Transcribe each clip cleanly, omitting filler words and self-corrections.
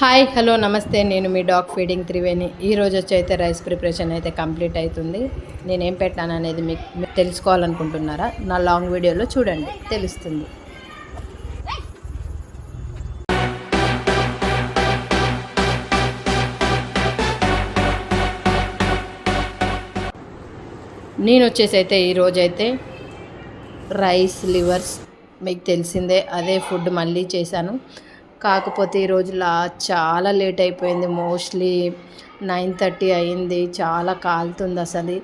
Hi hello నమస్తే. నేను మీ dog feeding Triveni. ఈరోజు వచ్చి అయితే రైస్ ప్రిపరేషన్ అయితే కంప్లీట్ అవుతుంది. నేనేం పెట్టాను అనేది మీకు తెలుసుకోవాలనుకుంటున్నారా? నా లాంగ్ వీడియోలో చూడండి, తెలుస్తుంది. నేను వచ్చేసి అయితే ఈరోజైతే రైస్ లివర్స్ మీకు తెలిసిందే, అదే ఫుడ్ మళ్ళీ చేశాను. కాకపోతే ఈరోజు చాలా లేట్ అయిపోయింది. మోస్ట్లీ 9:30 అయింది. చాలా కాలుతుంది అసలు.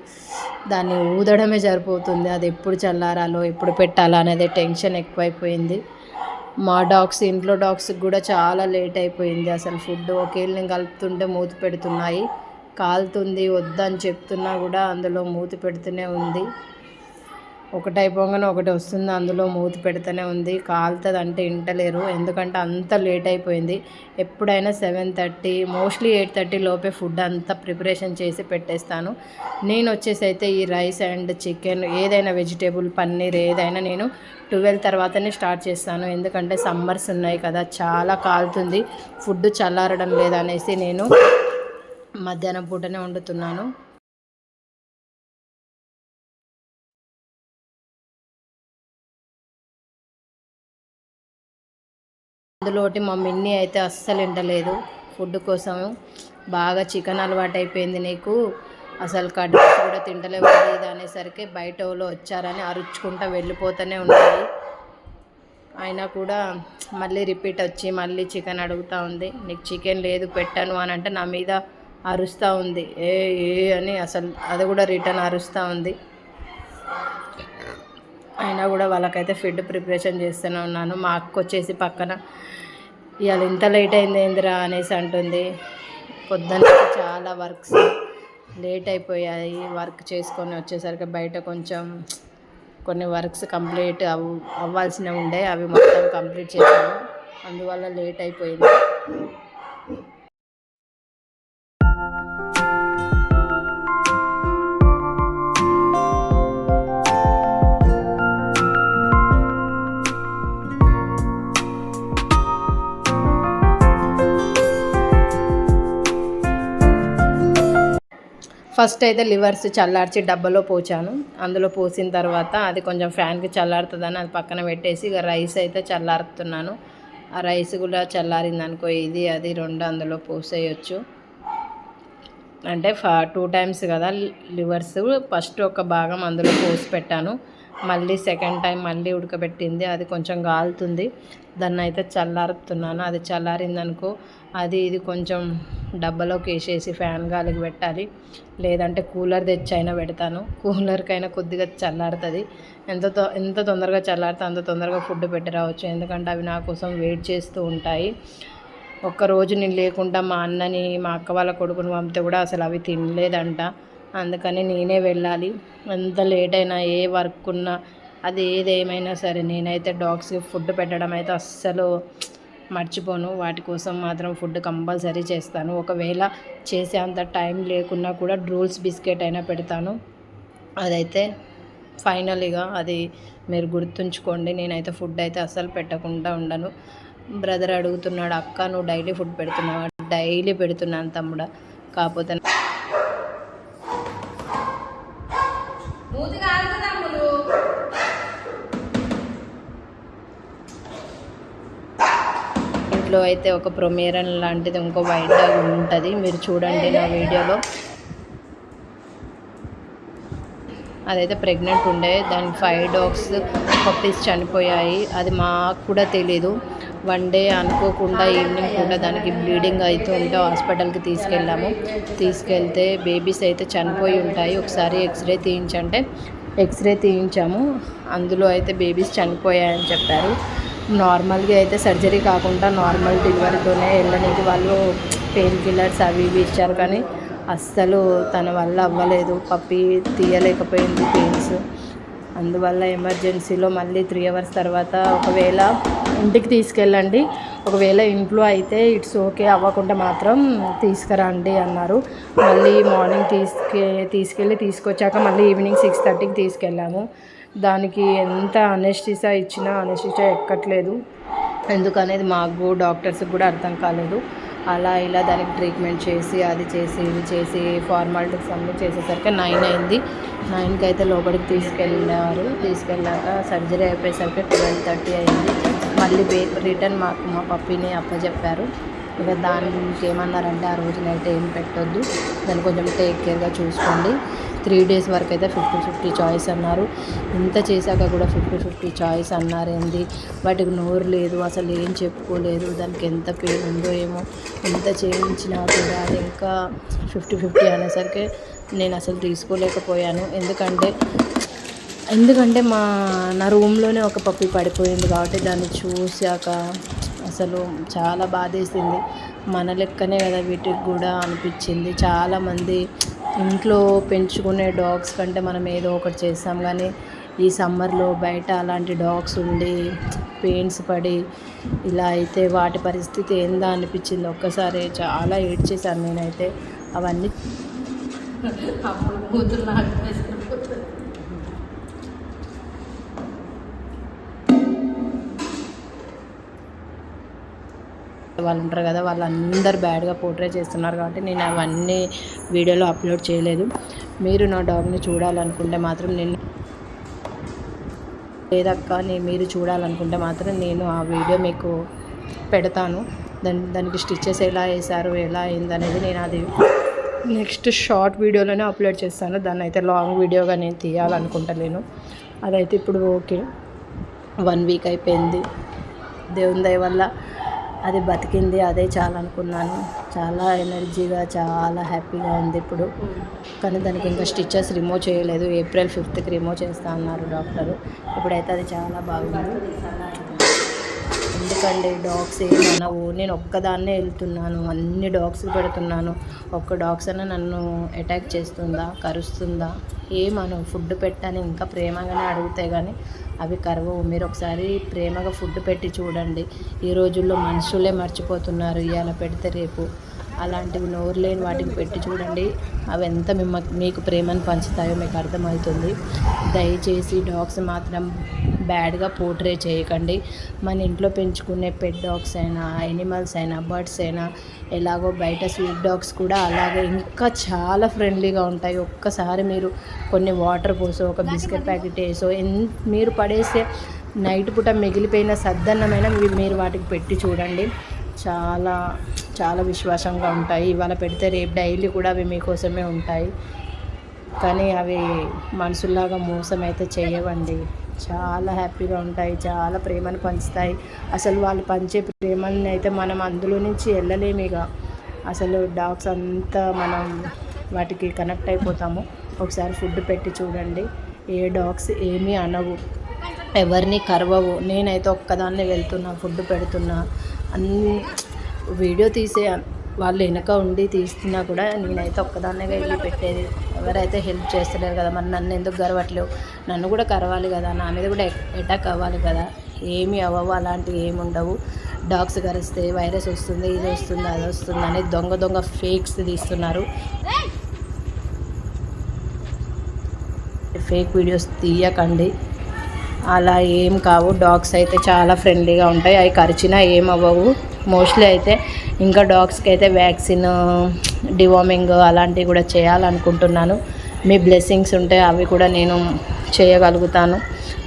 దాన్ని ఊదడమే సరిపోతుంది. అది ఎప్పుడు చల్లారాలో ఎప్పుడు పెట్టాలో అనేది టెన్షన్ ఎక్కువైపోయింది. మా డాగ్స్, ఇంట్లో డాగ్స్కి కూడా చాలా లేట్ అయిపోయింది. అసలు ఫుడ్ ఒకేళ్ళు నేను కలుపుతుంటే మూతి పెడుతున్నాయి. కాలుతుంది వద్దని చెప్తున్నా కూడా అందులో మూతి పెడుతూనే ఉంది. ఒకటి అయిపోగానే ఒకటి వస్తుంది, అందులో మూతి పెడుతూనే ఉంది. కాలుతుంది అంటే వింటలేరు, ఎందుకంటే అంత లేట్ అయిపోయింది. ఎప్పుడైనా 7:30 మోస్ట్లీ 8:30 లోపే ఫుడ్ అంతా ప్రిపరేషన్ చేసి పెట్టేస్తాను. నేను వచ్చేసి అయితే ఈ రైస్ అండ్ చికెన్ ఏదైనా వెజిటేబుల్ పన్నీర్ ఏదైనా నేను 12 తర్వాతనే స్టార్ట్ చేస్తాను. ఎందుకంటే సమ్మర్స్ ఉన్నాయి కదా, చాలా కాలుతుంది. ఫుడ్ చల్లారడం లేదనేసి నేను మధ్యాహ్నం పూటనే వండుతున్నాను. అందులోటి మా మిన్ని అయితే అస్సలు వింటలేదు. ఫుడ్ కోసం బాగా చికెన్ అలవాటు అయిపోయింది నీకు, అసలు కడ్డీస్ కూడా తింటలేవు ఇది అనేసరికి బయట వాళ్ళు వచ్చారని అరుచుకుంటూ వెళ్ళిపోతూనే ఉన్నాయి. అయినా కూడా మళ్ళీ రిపీట్ వచ్చి మళ్ళీ చికెన్ అడుగుతూ ఉంది. నీకు చికెన్ లేదు పెట్టను అని అంటే నా మీద అరుస్తూ ఉంది. ఏ అని అసలు అది కూడా రిటర్న్ అరుస్తూ ఉంది. అయినా కూడా వాళ్ళకైతే ఫుడ్ ప్రిపరేషన్ చేస్తూనే ఉన్నాను. మా అక్క వచ్చేసి పక్కన ఇవాళ ఇంత లేట్ అయింది ఏందిరా అనేసి అంటుంది. పొద్దున్న చాలా వర్క్స్ లేట్ అయిపోయాయి. వర్క్ చేసుకొని వచ్చేసరికి బయట కొంచెం కొన్ని వర్క్స్ కంప్లీట్ అవ్వాల్సినవి ఉండే, అవి మొత్తం కంప్లీట్ చేశాను. అందువల్ల లేట్ అయిపోయింది. ఫస్ట్ అయితే లివర్స్ చల్లార్చి డబ్బాలో పోచాను. అందులో పోసిన తర్వాత అది కొంచెం ఫ్యాన్కి చల్లారుతుందని అది పక్కన పెట్టేసి ఇక రైస్ అయితే చల్లారుతున్నాను. ఆ రైస్ కూడా చల్లారింది అనుకో, ఇది అది రెండు అందులో పోసేయచ్చు. అంటే 2 టైమ్స్ కదా లివర్స్. ఫస్ట్ ఒక భాగం అందులో పోసి పెట్టాను, మళ్ళీ సెకండ్ టైం మళ్ళీ ఉడకబెట్టింది. అది కొంచెం కాలుతుంది, దాన్ని అయితే చల్లారుతున్నాను. అది చల్లారిందనుకో అది ఇది కొంచెం డబ్బాలోకి వేసేసి ఫ్యాన్ గాలికి పెట్టాలి, లేదంటే కూలర్ తెచ్చైనా పెడతాను. కూలర్కైనా కొద్దిగా చల్లారుతుంది. ఎంత తొందరగా చల్లారితే అంత తొందరగా ఫుడ్ పెట్టి రావచ్చు, ఎందుకంటే అవి నా కోసం వెయిట్ చేస్తూ ఉంటాయి. ఒక్కరోజు నేను లేకుండా మా అన్నని మా అక్క వాళ్ళ కొడుకుని పంపితే కూడా అసలు అవి తినలేదంట. అందుకని నేనే వెళ్ళాలి. ఎంత లేట్ అయినా ఏ వర్క్ ఉన్నా అది ఏదేమైనా సరే నేనైతే డాగ్స్కి ఫుడ్ పెట్టడం అయితే అస్సలు మర్చిపోను. వాటి కోసం మాత్రం ఫుడ్ కంపల్సరీ చేస్తాను. ఒకవేళ చేసే అంత టైం లేకున్నా కూడా డ్రూల్స్ బిస్కెట్ అయినా పెడతాను. అదైతే ఫైనల్గా అది మీరు గుర్తుంచుకోండి. నేనైతే ఫుడ్ అయితే అస్సలు పెట్టకుండా ఉండను. బ్రదర్ అడుగుతున్నాడు, అక్క నువ్వు డైలీ ఫుడ్ పెడుతున్నావా? డైలీ పెడుతున్నాను తమ్ముడా, కాకపోతే ఇంట్లో అయితే ఒక ప్రొమేరన్ లాంటిది ఇంకో వైట్ డాగ్ ఉంటుంది, మీరు చూడండి నా వీడియోలో. అదైతే ప్రెగ్నెంట్ ఉండే, దానికి 5 డాగ్స్ పప్పీస్ చనిపోయాయి. అది మాకు కూడా తెలీదు. వన్ డే అనుకోకుండా ఈవినింగ్ కూడా దానికి బ్లీడింగ్ అవుతూ ఉంటే హాస్పిటల్కి తీసుకెళ్తే బేబీస్ అయితే చనిపోయి ఉంటాయి. ఒకసారి ఎక్స్రే తీయించంటే ఎక్స్రే తీయించాము, అందులో అయితే బేబీస్ చనిపోయాయని చెప్పారు. నార్మల్గా అయితే సర్జరీ కాకుండా నార్మల్ డెలివరీతోనే వెళ్ళడానికి వాళ్ళు పెయిన్ కిల్లర్స్ అవి ఇవి ఇచ్చారు, కానీ అస్సలు తన వల్ల అవ్వలేదు. పప్పి తీయలేకపోయింది పెయిన్స్. అందువల్ల ఎమర్జెన్సీలో మళ్ళీ 3 అవర్స్ తర్వాత ఒకవేళ ఇంటికి తీసుకెళ్ళండి, ఒకవేళ ఇంట్లో అయితే ఇట్స్ ఓకే, అవ్వకుండా మాత్రం తీసుకురండి అన్నారు. మళ్ళీ మార్నింగ్ తీసుకొచ్చాక మళ్ళీ ఈవినింగ్ 6:30కి తీసుకెళ్ళాము. దానికి ఎంత అనెస్థీసియా ఇచ్చినా అనెస్థీసియా ఎక్కట్లేదు. ఎందుకనేది మాకు డాక్టర్స్కి కూడా అర్థం కాలేదు. అలా ఇలా దానికి ట్రీట్మెంట్ చేసి అది చేసి ఇది చేసి ఫార్మాలిటీస్ అన్నీ చేసేసరికి 9 అయింది. 9కి అయితే లోపలికి తీసుకెళ్ళాక సర్జరీ అయిపోయేసరికి 12:30 అయింది. మళ్ళీ రిటర్న్ మా పప్పీని అప్పచెప్పారు. ఇక దానికి ఏమన్నారంటే ఆ రోజు నైట్ ఏం పెట్టొద్దు, దాన్ని కొంచెం టేక్ కేర్గా చూసుకోండి, 3 days వరకు అయితే 50-50 చాయిస్ అన్నారు. ఇంత చేశాక కూడా 50-50 చాయిస్ అన్నారేంది, వాటికి నోరు లేదు, అసలు ఏం చెప్పుకోలేదు, దానికి ఎంత పెయిన్ ఉందో ఏమో, ఎంత చేయించినా కూడా అది ఇంకా 50-50 అనేసరికి నేను అసలు తీసుకోలేకపోయాను. ఎందుకంటే నా రూమ్లోనే ఒక పప్పి పడిపోయింది కాబట్టి దాన్ని చూశాక అసలు చాలా బాధేసింది. మన లెక్కనే కదా వీటికి కూడా అనిపించింది. చాలామంది ఇంట్లో పెంచుకునే డాగ్స్ కంటే మనం ఏదో ఒకటి చేస్తాం, కానీ ఈ సమ్మర్లో బయట అలాంటి డాగ్స్ ఉండి పెయిన్స్ పడి ఇలా అయితే వాటి పరిస్థితి ఏందా అనిపించింది. ఒక్కసారి చాలా ఏడ్చేశాను నేనైతే. అవన్నీ వాళ్ళు ఉంటారు కదా, వాళ్ళందరూ బ్యాడ్గా పోర్ట్రే చేస్తున్నారు కాబట్టి నేను అవన్నీ వీడియోలో అప్లోడ్ చేయలేదు. మీరు నా డాగ్ని చూడాలనుకుంటే మాత్రం మీరు చూడాలనుకుంటే మాత్రం నేను ఆ వీడియో మీకు పెడతాను. దానికి స్టిచెస్ ఎలా వేశారు, ఎలా అయిందనేది నేను అది నెక్స్ట్ షార్ట్ వీడియోలోనే అప్లోడ్ చేస్తాను. దాన్ని అయితే లాంగ్ వీడియోగా నేను తీయాలనుకుంటలేను. అదైతే ఇప్పుడు ఓకే, 1 week అయిపోయింది. దేవుని దయ వల్ల అది బతికింది, అదే చాలా అనుకున్నాను. చాలా ఎనర్జీగా చాలా హ్యాపీగా ఉంది ఇప్పుడు. కానీ దానికి ఇంకా స్టిచెస్ రిమూవ్ చేయలేదు. April 5th రిమూవ్ చేస్తా అన్నారు డాక్టరు. ఇప్పుడైతే అది చాలా బాగుంది. ఎందుకండి డాగ్స్ ఏమనవు, నేను ఒక్కదాన్నే వెళ్తున్నాను, అన్ని డాగ్స్కి పెడుతున్నాను, ఒక్క డాగ్స్ అన్న నన్ను అటాక్ చేస్తుందా, కరుస్తుందా, ఏమను, ఫుడ్ పెట్టని ఇంకా ప్రేమగానే అడుగుతాయి కానీ అవి కరవవు. మీరు ఒకసారి ప్రేమగా ఫుడ్ పెట్టి చూడండి. ఈ రోజుల్లో మనుషులే మర్చిపోతున్నారు, ఇవాళ పెడితే రేపు. అలాంటివి నోరు లేని వాటికి పెట్టి చూడండి, అవి ఎంత మీకు ప్రేమను పంచుతాయో మీకు అర్థమవుతుంది. దయచేసి డాగ్స్ మాత్రం బ్యాడ్గా పోర్ట్రే చేయకండి. మన ఇంట్లో పెంచుకునే పెట్ డాగ్స్ అయినా, యానిమల్స్ అయినా, బర్డ్స్ అయినా, ఎలాగో బయట స్వీట్ డాగ్స్ కూడా అలాగే ఇంకా చాలా ఫ్రెండ్లీగా ఉంటాయి. ఒక్కసారి మీరు కొన్ని వాటర్ పోసో, ఒక బిస్కెట్ ప్యాకెట్ వేసో, మీరు పడేసే నైట్ పూట మిగిలిపోయిన సద్దన్నమైన మీరు వాటికి పెట్టి చూడండి, చాలా చాలా విశ్వాసంగా ఉంటాయి. ఇవాళ పెడితే రేపు డైలీ కూడా అవి మీకోసమే ఉంటాయి. కానీ అవి మనుషుల్లాగా మోసం అయితే చేయవండి. చాలా హ్యాపీగా ఉంటాయి, చాలా ప్రేమను పంచుతాయి. అసలు వాళ్ళు పంచే ప్రేమని అయితే మనం అందులో నుంచి వెళ్ళలేమిగా. అసలు డాగ్స్ అంతా మనం వాటికి కనెక్ట్ అయిపోతాము. ఒకసారి ఫుడ్ పెట్టి చూడండి, ఏ డాగ్స్ ఏమీ అనవు, ఎవరిని కరవవు. నేనైతే ఒక్కదాన్నే వెళ్తున్నా, ఫుడ్ పెడుతున్నా, అన్ని వీడియో తీసే వాళ్ళు వెనక ఉండి తీస్తున్నా కూడా నేనైతే ఒక్కదాన్నేగా వెళ్ళి పెట్టేది. ఎవరైతే హెల్ప్ చేస్తలేరు కదా, మరి నన్ను ఎందుకు గర్వట్లేవు, నన్ను కూడా కరవాలి కదా, నా మీద కూడా అటాక్ అవ్వాలి కదా. ఏమీ అవ్వవు, అలాంటివి ఏమి ఉండవు. డాగ్స్ కరిస్తే వైరస్ వస్తుంది, ఇది వస్తుంది, అది వస్తుంది అని దొంగ ఫేక్స్ తీస్తున్నారు. ఫేక్ వీడియోస్ తీయకండి, అలా ఏం కావు. డాగ్స్ అయితే చాలా ఫ్రెండ్లీగా ఉంటాయి, అవి కరిచినా ఏం అవ్వవు. మోస్ట్లీ అయితే ఇంకా డాగ్స్కి అయితే వ్యాక్సిన్, డివార్మింగ్ అలాంటివి కూడా చేయాలనుకుంటున్నాను. మీ బ్లెస్సింగ్స్ ఉంటే అవి కూడా నేను చేయగలుగుతాను.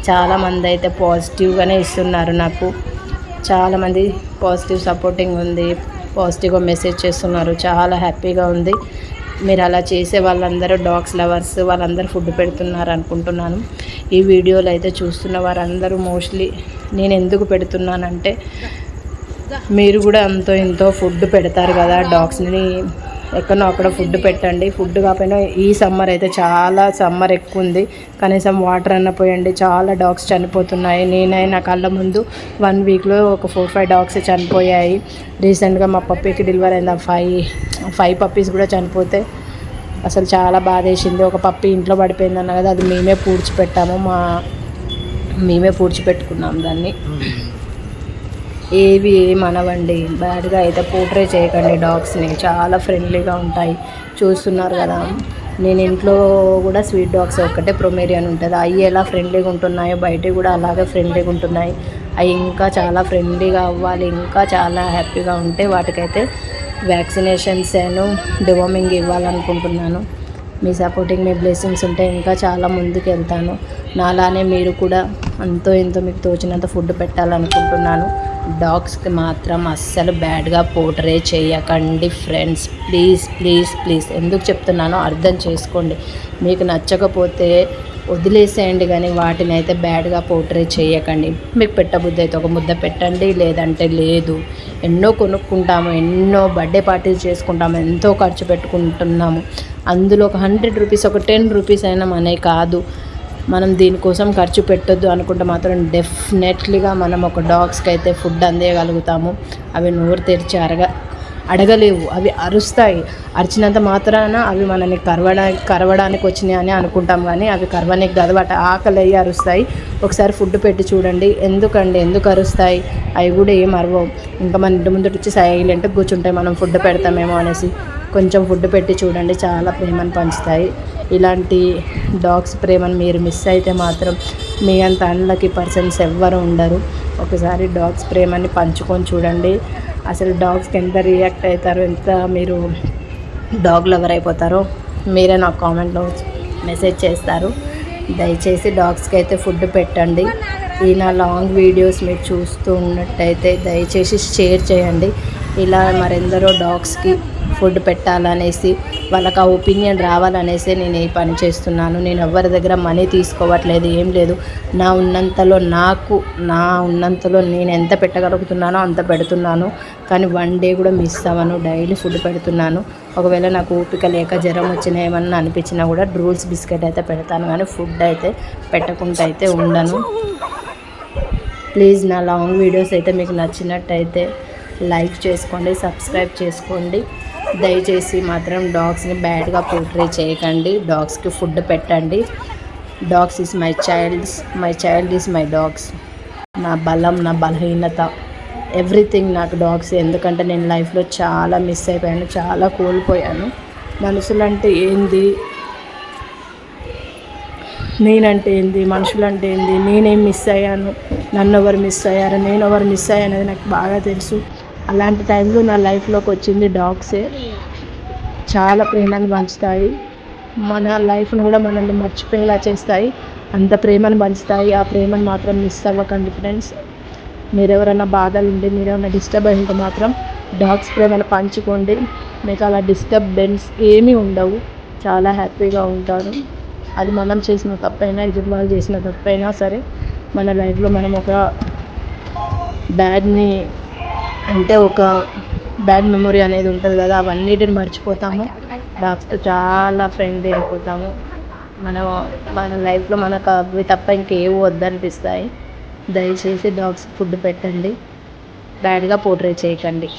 చాలామంది అయితే పాజిటివ్గానే ఇస్తున్నారు నాకు, చాలామంది పాజిటివ్ సపోర్టింగ్ ఉంది, పాజిటివ్గా మెసేజ్ చేస్తున్నారు, చాలా హ్యాపీగా ఉంది. మీరు అలా చేసే వాళ్ళందరూ డాగ్స్ లవర్స్, వాళ్ళందరూ ఫుడ్ పెడుతున్నారు అనుకుంటున్నాను. ఈ వీడియోలో అయితే చూస్తున్న వారందరూ మోస్ట్లీ నేను ఎందుకు పెడుతున్నానంటే, మీరు కూడా అంతో ఇంతో ఫుడ్ పెడతారు కదా డాగ్స్ని, ఎక్కడో అక్కడ ఫుడ్ పెట్టండి. ఫుడ్ కాకపోయినా ఈ సమ్మర్ అయితే చాలా సమ్మర్ ఎక్కువ ఉంది, కనీసం వాటర్ అన్న పోయండి. చాలా డాగ్స్ చనిపోతున్నాయి. నా కళ్ళ ముందు 1 weekలో ఒక 4-5 డాగ్స్ చనిపోయాయి. రీసెంట్గా మా పప్పీకి డెలివరీ అయింది, 5 పప్పీస్ కూడా చనిపోతే అసలు చాలా బాధేసింది. ఒక పప్పీ ఇంట్లో పడిపోయింది అన్న కదా, అది మేమే పూడ్చిపెట్టుకున్నాం దాన్ని. ఏవి ఏమనవండి, బ్యాడ్గా అయితే పోర్ట్రే చేయకండి డాగ్స్ని, చాలా ఫ్రెండ్లీగా ఉంటాయి. చూస్తున్నారు కదా, నేను ఇంట్లో కూడా స్వీట్ డాగ్స్ ఒక్కటే ప్రొమేరియన్ ఉంటుంది, అవి ఎలా ఫ్రెండ్లీగా ఉంటున్నాయో బయట కూడా అలాగే ఫ్రెండ్లీగా ఉంటున్నాయి. అవి ఇంకా చాలా ఫ్రెండ్లీగా అవ్వాలి, ఇంకా చాలా హ్యాపీగా ఉంటే వాటికైతే వ్యాక్సినేషన్స్ డివార్మింగ్ ఇవ్వాలనుకుంటున్నాను. మీ సపోర్టింగ్, మీ బ్లెస్సింగ్స్ ఉంటే ఇంకా చాలా ముందుకు వెళ్తాను. నాలానే మీరు కూడా అంతో ఎంతో మీకు తోచినంత ఫుడ్ పెట్టాలనుకుంటున్నాను. డాగ్స్కి మాత్రం అస్సలు బ్యాడ్గా పోర్ట్రే చేయకండి ఫ్రెండ్స్. ప్లీజ్ ప్లీజ్ ప్లీజ్, ఎందుకు చెప్తున్నానో అర్థం చేసుకోండి. మీకు నచ్చకపోతే వదిలేసేయండి, కానీ వాటిని అయితే బ్యాడ్గా పోర్ట్రే చేయకండి. మీకు పెట్టబుద్ధి అయితే ఒక ముద్ద పెట్టండి, లేదంటే లేదు. ఎన్నో కొనుక్కుంటాము, ఎన్నో బర్త్డే పార్టీస్ చేసుకుంటాము, ఎంతో ఖర్చు పెట్టుకుంటున్నాము. అందులో ఒక 100 రూపీస్, ఒక 10 రూపీస్ అయినా మనవి కాదు. మనం దీనికోసం ఖర్చు పెట్టొద్దు అనుకుంటే మాత్రం డెఫినెట్లీగా మనం ఒక డాగ్స్కి అయితే ఫుడ్ అందేయగలుగుతాము. అవి నోరు తెరిచి అడగలేవు, అవి అరుస్తాయి. అరిచినంత మాత్రాన అవి మనల్ని కరవడానికి వచ్చినాయి అని అనుకుంటాం, కానీ అవి కరవనికి కాదు, వాటి ఆకలి అయ్యి అరుస్తాయి. ఒకసారి ఫుడ్ పెట్టి చూడండి. ఎందుకు అరుస్తాయి? అవి కూడా ఏం అరవవు. ఇంకా మన ఇంటి ముందు వచ్చి సైలెంట్గా కూర్చుంటాయి, మనం ఫుడ్ పెడతామేమో అనేసి. కొంచెం ఫుడ్ పెట్టి చూడండి, చాలా ప్రేమను పంచుతాయి. ఇలాంటి డాగ్స్ ప్రేమను మీరు మిస్ అయితే మాత్రం మీ అంత అన్లక్కీ పర్సన్స్ ఎవ్వరు ఉండరు. ఒకసారి డాగ్స్ ప్రేమని పంచుకొని చూడండి. అసలు డాగ్స్కి ఎంత రియాక్ట్ అవుతారో, ఎంత మీరు డాగ్ లవర్ అయిపోతారో మీరే నాకు కామెంట్లో మెసేజ్ చేస్తారు. దయచేసి డాగ్స్కి అయితే ఫుడ్ పెట్టండి. ఈ నా లాంగ్ వీడియోస్ మీరు చూస్తూ ఉన్నట్టయితే దయచేసి షేర్ చేయండి. ఇలా మరెందరో డాగ్స్కి ఫుడ్ పెట్టాలనేసి, వాళ్ళకి ఆ ఒపీనియన్ రావాలనేసి నేను ఈ పని చేస్తున్నాను. నేను ఎవరి దగ్గర మనీ తీసుకోవట్లేదు, ఏం లేదు. నా ఉన్నంతలో నేను ఎంత పెట్టగలుగుతున్నానో అంత పెడుతున్నాను. కానీ వన్ డే కూడా మిస్ అవ్వను, డైలీ ఫుడ్ పెడుతున్నాను. ఒకవేళ నాకు ఓపిక లేక జ్వరం వచ్చినా ఏమన్నా అనిపించినా కూడా రూల్స్ బిస్కెట్ అయితే పెడతాను, కానీ ఫుడ్ అయితే పెట్టకుండా అయితే ఉండను. ప్లీజ్ నా లాంగ్ వీడియోస్ అయితే మీకు నచ్చినట్టయితే లైక్ చేసుకోండి, సబ్స్క్రైబ్ చేసుకోండి. దయచేసి మాత్రం డాగ్స్ని బ్యాడ్గా పోర్ట్రే చేయకండి. డాగ్స్కి ఫుడ్ పెట్టండి. Dogs is my child is my dogs. నా బలం, నా బలహీనత, ఎవ్రీథింగ్ నాకు డాగ్స్. ఎందుకంటే నేను లైఫ్లో చాలా మిస్ అయిపోయాను, చాలా కోల్పోయాను. మనుషులంటే ఏంది, నేనంటే ఏంది, మనుషులంటే ఏంది, నేనేం మిస్ అయ్యాను, నన్ను ఎవరు మిస్ అయ్యారు, నేను ఎవరు మిస్ అయ్యాను అనేది నాకు బాగా తెలుసు. అలాంటి టైంలో నా లైఫ్లోకి వచ్చింది డాగ్సే. చాలా ప్రేమను పంచుతాయి, మన లైఫ్ను కూడా మనల్ని మర్చిపోయేలా చేస్తాయి. అంత ప్రేమను పంచుతాయి. ఆ ప్రేమను మాత్రం మిస్ అవ్వకండి ఫ్రెండ్స్. మీరెవరైనా బాధలు ఉండి, మీరేమైనా డిస్టర్బ్ అయితే మాత్రం డాగ్స్ ప్రేమను పంచుకోండి. మీకు అలా డిస్టర్బెన్స్ ఏమీ ఉండవు, చాలా హ్యాపీగా ఉంటారు. అది మనం చేసిన తప్పైనా, ఎదుటి వాళ్ళు చేసిన తప్పైనా సరే, మన లైఫ్లో మనం ఒక బ్యాడ్ మెమొరీ అనేది ఉంటుంది కదా, అవన్నిటిని మర్చిపోతాము. డాగ్స్తో చాలా ఫ్రెండ్లీ అయిపోతాము. మన లైఫ్లో మనకు అవి తప్ప ఇంకేవో వద్దనిపిస్తాయి. దయచేసి డాగ్స్ ఫుడ్ పెట్టండి, బ్యాడ్గా పోర్ట్రే చేయకండి.